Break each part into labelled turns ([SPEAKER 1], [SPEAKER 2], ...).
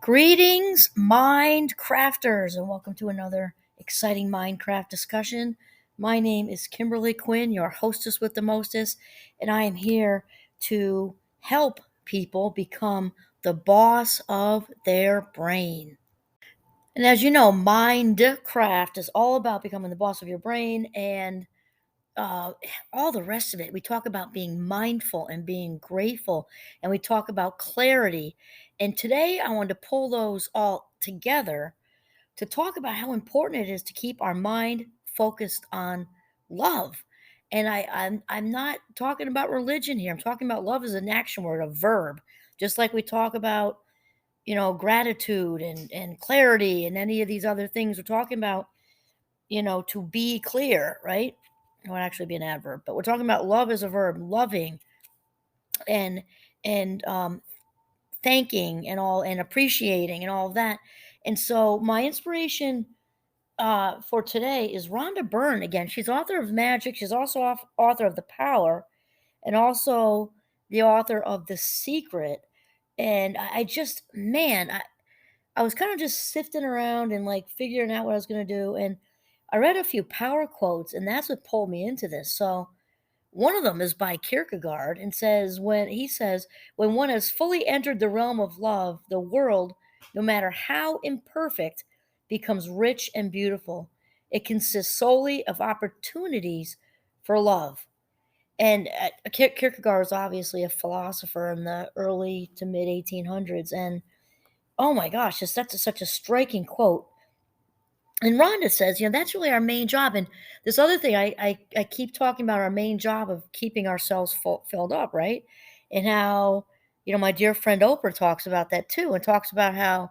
[SPEAKER 1] Greetings, mind crafters, and welcome to another exciting Minecraft discussion. My name is Kimberly Quinn, your hostess with the mostest, and I am here to help people become the boss of their brain. And as you know, Mindcraft is all about becoming the boss of your brain and uh, all the rest of it. We talk about being mindful and being grateful, and we talk about clarity. And today I wanted to pull those all together to talk about how important it is to keep our mind focused on love. And I'm not talking about religion here. I'm talking about love as an action word, a verb, just like we talk about gratitude and clarity and any of these other things we're talking about, to be clear, right? It would actually be an adverb, but we're talking about love as a verb, loving and and thanking and all and appreciating and all of that. And so my inspiration for today is Rhonda Byrne again. She's author of Magic. She's also author of The Power, and also the author of The Secret. And I just, man, I was kind of just sifting around and like figuring out what I was going to do. And I read a few power quotes, and that's what pulled me into this. So one of them is by Kierkegaard and says, when one has fully entered the realm of love, the world, no matter how imperfect, becomes rich and beautiful. It consists solely of opportunities for love. And Kierkegaard was obviously a philosopher in the early to mid 1800s. And oh my gosh, that's such a striking quote. And Rhonda says, that's really our main job. And this other thing, I keep talking about our main job of keeping ourselves filled up, right? And how, my dear friend Oprah talks about that too, and talks about how,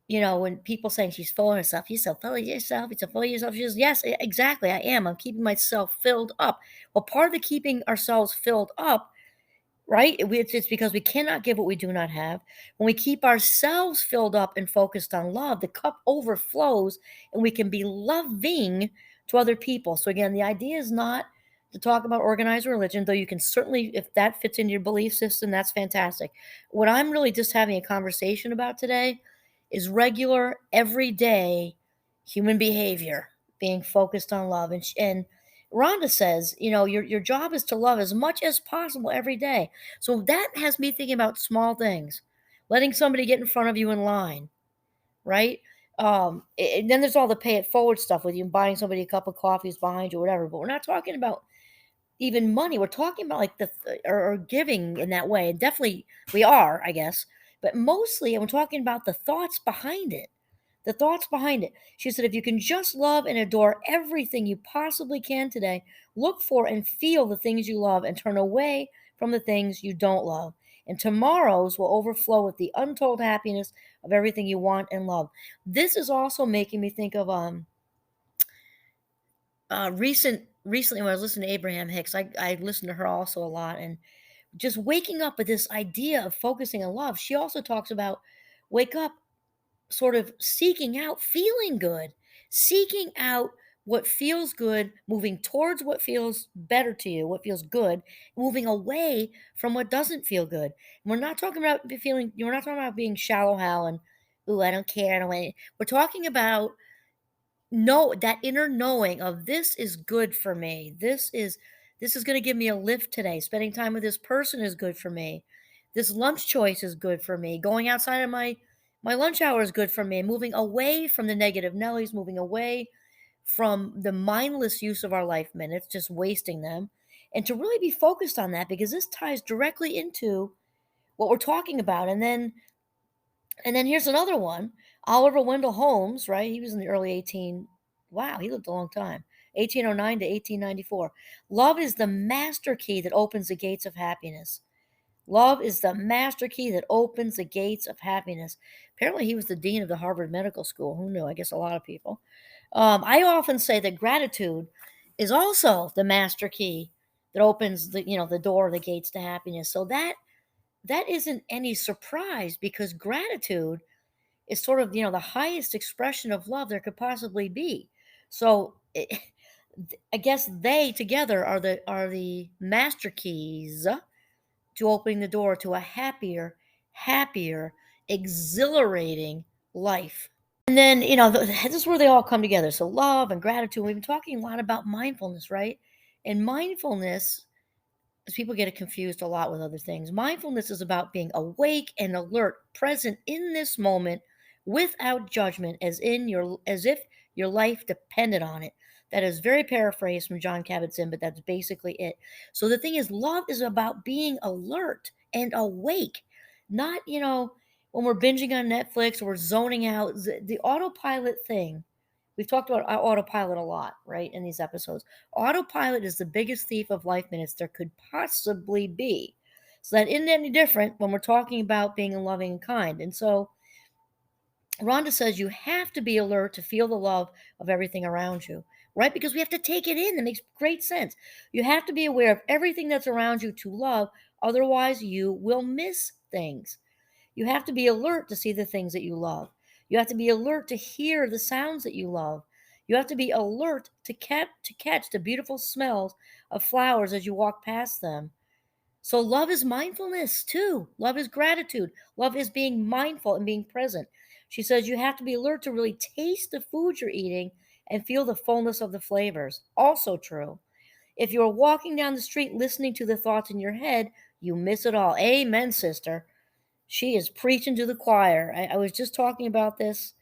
[SPEAKER 1] when people saying she's full of herself, you're so full of yourself, you're so full of yourself. She says, yes, exactly, I am. I'm keeping myself filled up. Well, part of the keeping ourselves filled up, right? It's because we cannot give what we do not have. When we keep ourselves filled up and focused on love, the cup overflows and we can be loving to other people. So, again, the idea is not to talk about organized religion, though you can certainly, if that fits into your belief system, that's fantastic. What I'm really just having a conversation about today is regular, everyday human behavior being focused on love. And Rhonda says, your job is to love as much as possible every day. So that has me thinking about small things, letting somebody get in front of you in line, right? And then there's all the pay it forward stuff with you buying somebody a cup of coffee is behind you, whatever. But we're not talking about even money. We're talking about like or giving in that way. And definitely we are, I guess. But mostly, I'm talking about the thoughts behind it. The thoughts behind it. She said, if you can just love and adore everything you possibly can today, look for and feel the things you love and turn away from the things you don't love. And tomorrow's will overflow with the untold happiness of everything you want and love. This is also making me think of recently when I was listening to Abraham Hicks. I listened to her also a lot, and just waking up with this idea of focusing on love. She also talks about wake up sort of seeking out feeling good, seeking out what feels good, moving towards what feels better to you, what feels good, moving away from what doesn't feel good. We're not talking about we're not talking about being shallow Hal and, ooh, I don't care. I don't want We're talking about that inner knowing of this is good for me. This is going to give me a lift today. Spending time with this person is good for me. This lunch choice is good for me. Going outside of my lunch hour is good for me. Moving away from the negative Nellies, moving away from the mindless use of our life minutes, just wasting them, and to really be focused on that, because this ties directly into what we're talking about. And then here's another one. Oliver Wendell Holmes, right? He was in the early 18. Wow, he lived a long time. 1809 to 1894. Love is the master key that opens the gates of happiness. Love is the master key that opens the gates of happiness. Apparently, he was the dean of the Harvard Medical School. Who knew? I guess a lot of people. I often say that gratitude is also the master key that opens the door, the gates to happiness. So that isn't any surprise, because gratitude is sort of the highest expression of love there could possibly be. So I guess they together are the master keys to opening the door to a happier exhilarating life. And then, this is where they all come together. So, love and gratitude. We've been talking a lot about mindfulness, right? And mindfulness, as people get it confused a lot with other things, mindfulness is about being awake and alert, present in this moment without judgment, as if your life depended on it. That is very paraphrased from John Kabat-Zinn, but that's basically it. So the thing is, love is about being alert and awake, not, when we're binging on Netflix or we're zoning out. The autopilot thing, we've talked about autopilot a lot, right, in these episodes. Autopilot is the biggest thief of life minutes there could possibly be. So that isn't any different when we're talking about being loving and kind. And so Rhonda says you have to be alert to feel the love of everything around you, right? Because we have to take it in. That makes great sense. You have to be aware of everything that's around you to love. Otherwise, you will miss things. You have to be alert to see the things that you love. You have to be alert to hear the sounds that you love. You have to be alert to catch the beautiful smells of flowers as you walk past them. So love is mindfulness too. Love is gratitude. Love is being mindful and being present. She says you have to be alert to really taste the food you're eating and feel the fullness of the flavors. Also true. If you're walking down the street listening to the thoughts in your head, you miss it all. Amen, sister. She is preaching to the choir. I was just talking about this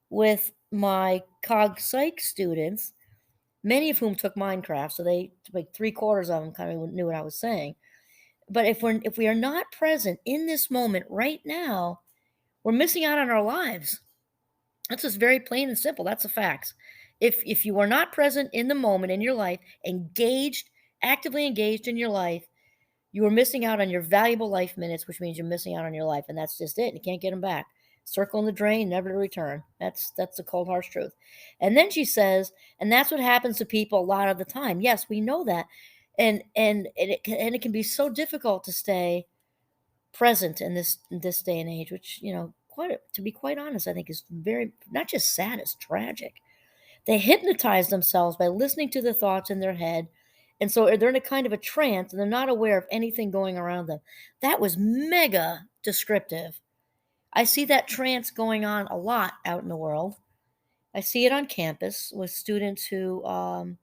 [SPEAKER 1] with my cog psych students, many of whom took Minecraft, so they, like, three-quarters of them kind of knew what I was saying. But if we are not present in this moment right now, we're missing out on our lives. That's just very plain and simple. That's the facts. If you are not present in the moment in your life, actively engaged in your life, you are missing out on your valuable life minutes, which means you're missing out on your life, and that's just it. You can't get them back. Circle in the drain, never to return. That's the cold, harsh truth. And then she says, and that's what happens to people a lot of the time. Yes, we know that, and it can be so difficult to stay present in this day and age, which, to be quite honest, I think is very, not just sad, it's tragic. They hypnotize themselves by listening to the thoughts in their head. And so they're in a kind of a trance and they're not aware of anything going around them. That was mega descriptive. I see that trance going on a lot out in the world. I see it on campus with students who are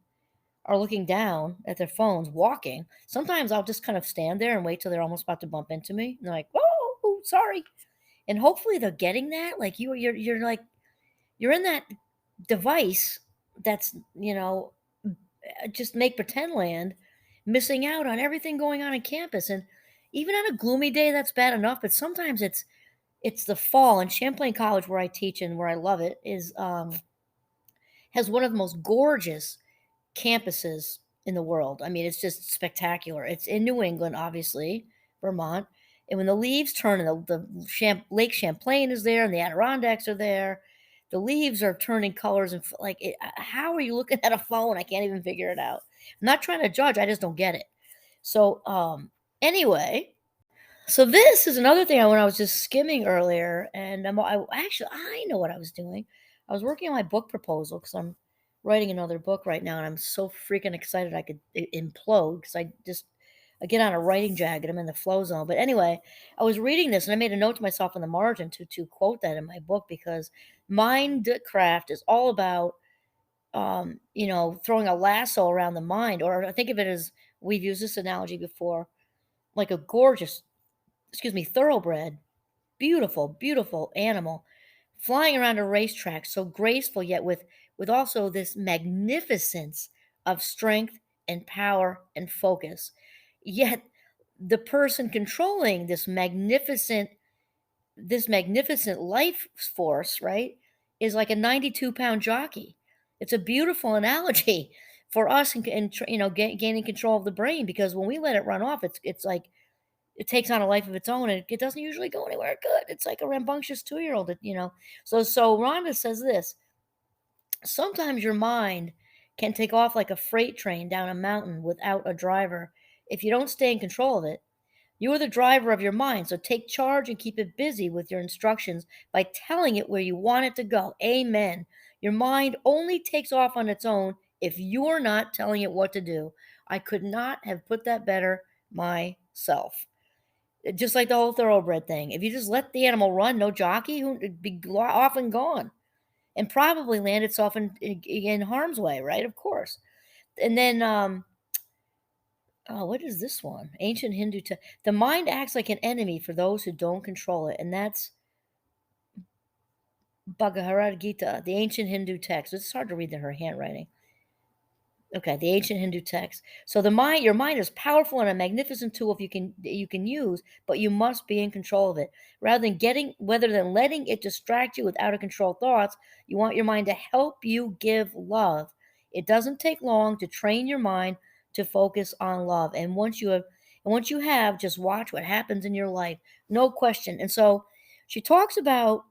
[SPEAKER 1] looking down at their phones, walking. Sometimes I'll just kind of stand there and wait till they're almost about to bump into me. And they're like, "Whoa, sorry." And hopefully they're getting that. Like you're like, you're in that device that's, just make pretend land, missing out on everything going on campus. And even on a gloomy day, that's bad enough. But sometimes it's the fall. And Champlain College, where I teach and where I love it, is has one of the most gorgeous campuses in the world. I mean, it's just spectacular. It's in New England, obviously, Vermont. And when the leaves turn, and Lake Champlain is there, and the Adirondacks are there, the leaves are turning colors, and how are you looking at a phone? I can't even figure it out. I'm not trying to judge. I just don't get it. So, anyway, so this is another thing. When I was just skimming earlier, and I know what I was doing. I was working on my book proposal because I'm writing another book right now, and I'm so freaking excited I could implode because I get on a writing jag and I'm in the flow zone. But anyway, I was reading this and I made a note to myself in the margin to quote that in my book, because Mindcraft is all about throwing a lasso around the mind, or I think of it as, we've used this analogy before, like a gorgeous, thoroughbred, beautiful, beautiful animal flying around a racetrack, so graceful, yet with also this magnificence of strength and power and focus. Yet the person controlling this magnificent life force, right, is like a 92-pound jockey. It's a beautiful analogy for us gaining control of the brain, because when we let it run off, it's like it takes on a life of its own, and it doesn't usually go anywhere good. It's like a rambunctious 2-year-old, So Rhonda says this: sometimes your mind can take off like a freight train down a mountain without a driver. If you don't stay in control of it, you are the driver of your mind. So take charge and keep it busy with your instructions by telling it where you want it to go. Amen. Your mind only takes off on its own if you're not telling it what to do. I could not have put that better myself. Just like the whole thoroughbred thing. If you just let the animal run, no jockey, it'd be off and gone, and probably land itself in harm's way, right? Of course. And then, oh, what is this one? Ancient Hindu the mind acts like an enemy for those who don't control it, and that's Bhagavad Gita, the ancient Hindu text. It's hard to read her handwriting. Okay, the ancient Hindu text. So your mind is powerful and a magnificent tool if you can use, but you must be in control of it. Rather than letting it distract you with out of control thoughts, you want your mind to help you give love. It doesn't take long to train your mind to focus on love. Once you have, just watch what happens in your life. No question. And so she talks about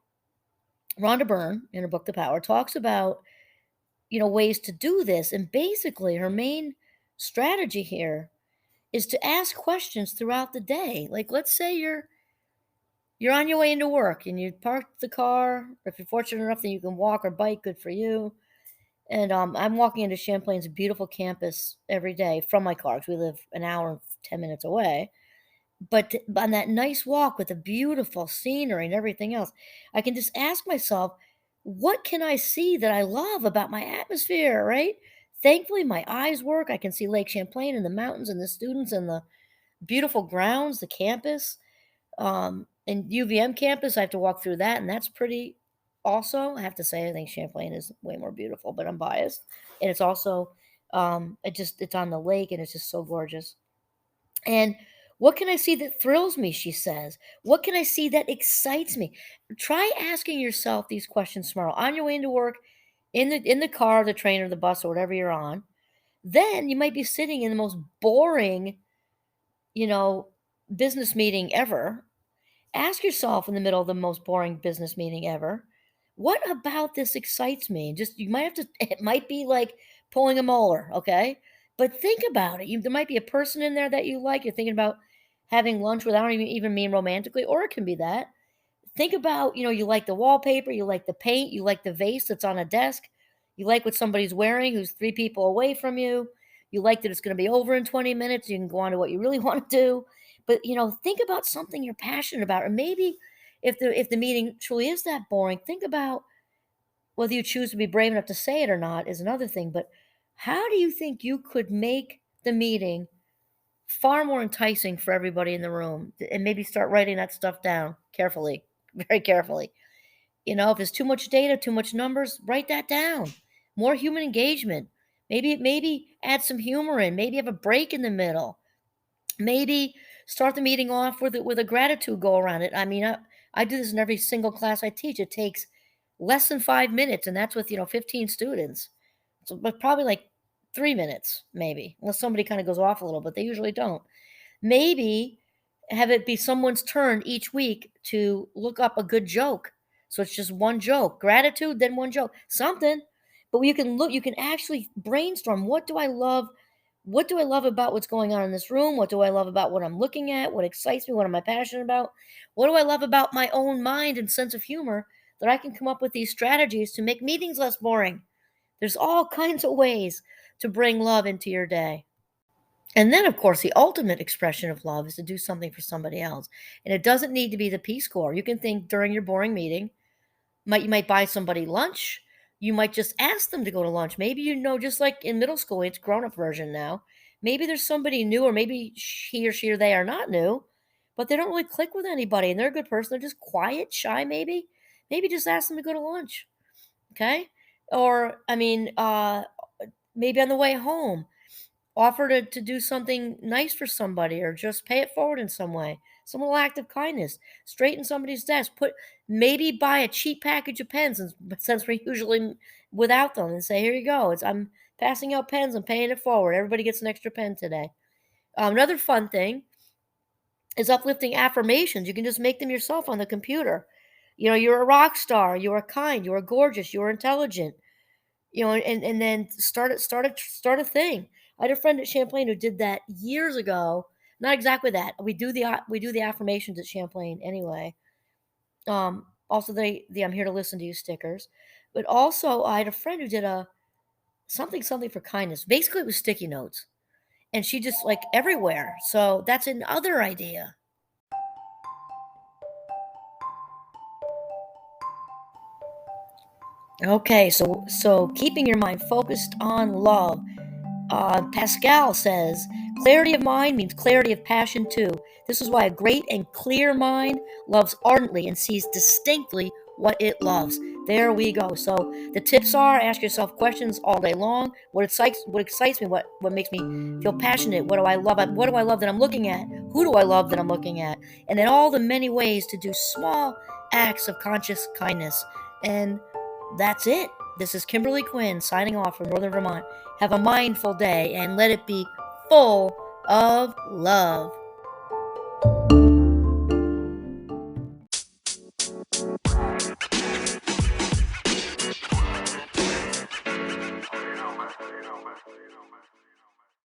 [SPEAKER 1] Rhonda Byrne in her book The Power talks about ways to do this. And basically, her main strategy here is to ask questions throughout the day. Like, let's say you're on your way into work and you park the car. Or if you're fortunate enough that you can walk or bike, good for you. And I'm walking into Champlain's beautiful campus every day from my car because we live an hour and 10 minutes away. But on that nice walk with the beautiful scenery and everything else, I can just ask myself, what can I see that I love about my atmosphere, right? Thankfully, my eyes work. I can see Lake Champlain and the mountains and the students and the beautiful grounds, the campus. And UVM campus, I have to walk through that, and that's pretty also. I have to say, I think Champlain is way more beautiful, but I'm biased. And it's also, it's on the lake and it's just so gorgeous. And what can I see that thrills me, she says? What can I see that excites me? Try asking yourself these questions tomorrow on your way into work, in the car, the train, or the bus, or whatever you're on. Then you might be sitting in the most boring, you know, business meeting ever. Ask yourself in the middle of the most boring business meeting ever, what about this excites me? Just you might have to it might be like pulling a molar, okay? But think about it. There might be a person in there that you like. You're thinking about having lunch with. I don't even mean romantically, or it can be that. Think about, you like the wallpaper, you like the paint, you like the vase that's on a desk, you like what somebody's wearing who's 3 people away from you. You like that it's going to be over in 20 minutes. You can go on to what you really want to do. But, think about something you're passionate about. Or maybe if the meeting truly is that boring, think about whether you choose to be brave enough to say it or not is another thing. But how do you think you could make the meeting far more enticing for everybody in the room? And maybe start writing that stuff down carefully, very carefully. If there's too much data, too much numbers, write that down. More human engagement. Maybe add some humor in. Maybe have a break in the middle. Maybe start the meeting off with a gratitude go around it. I mean, I do this in every single class I teach. It takes less than 5 minutes, and that's with 15 students. So, but probably like 3 minutes, maybe, unless somebody kind of goes off a little, but they usually don't. Maybe have it be someone's turn each week to look up a good joke. So it's just one joke, gratitude, then one joke, something. But you can actually brainstorm. What do I love? What do I love about what's going on in this room? What do I love about what I'm looking at? What excites me? What am I passionate about? What do I love about my own mind and sense of humor that I can come up with these strategies to make meetings less boring? There's all kinds of ways to bring love into your day. And then, of course, the ultimate expression of love is to do something for somebody else. And it doesn't need to be the Peace Corps. You can think during your boring meeting, you might buy somebody lunch. You might just ask them to go to lunch. Maybe, just like in middle school, it's grown-up version now. Maybe there's somebody new, or maybe he or she or they are not new, but they don't really click with anybody and they're a good person. They're just quiet, shy, maybe. Maybe just ask them to go to lunch. Okay? Or, maybe on the way home, offer to do something nice for somebody, or just pay it forward in some way. Some little act of kindness. Straighten somebody's desk. Maybe buy a cheap package of pens, since we're usually without them, and say, here you go. I'm passing out pens. I'm paying it forward. Everybody gets an extra pen today. Another fun thing is uplifting affirmations. You can just make them yourself on the computer. You're a rock star. You are kind. You are gorgeous. You are intelligent. And then start a thing. I had a friend at Champlain who did that years ago. Not exactly that. We do the affirmations at Champlain anyway. Also the I'm here to listen to you stickers, but also I had a friend who did a something for kindness. Basically, it was sticky notes, and she just like everywhere. So that's another idea. Okay, so keeping your mind focused on love. Pascal says, clarity of mind means clarity of passion too. This is why a great and clear mind loves ardently and sees distinctly what it loves. There we go. So the tips are: ask yourself questions all day long. What excites me? What makes me feel passionate? What do I love? What do I love that I'm looking at? Who do I love that I'm looking at? And then all the many ways to do small acts of conscious kindness. And that's it. This is Kimberly Quinn signing off from Northern Vermont. Have a mindful day and let it be full of love.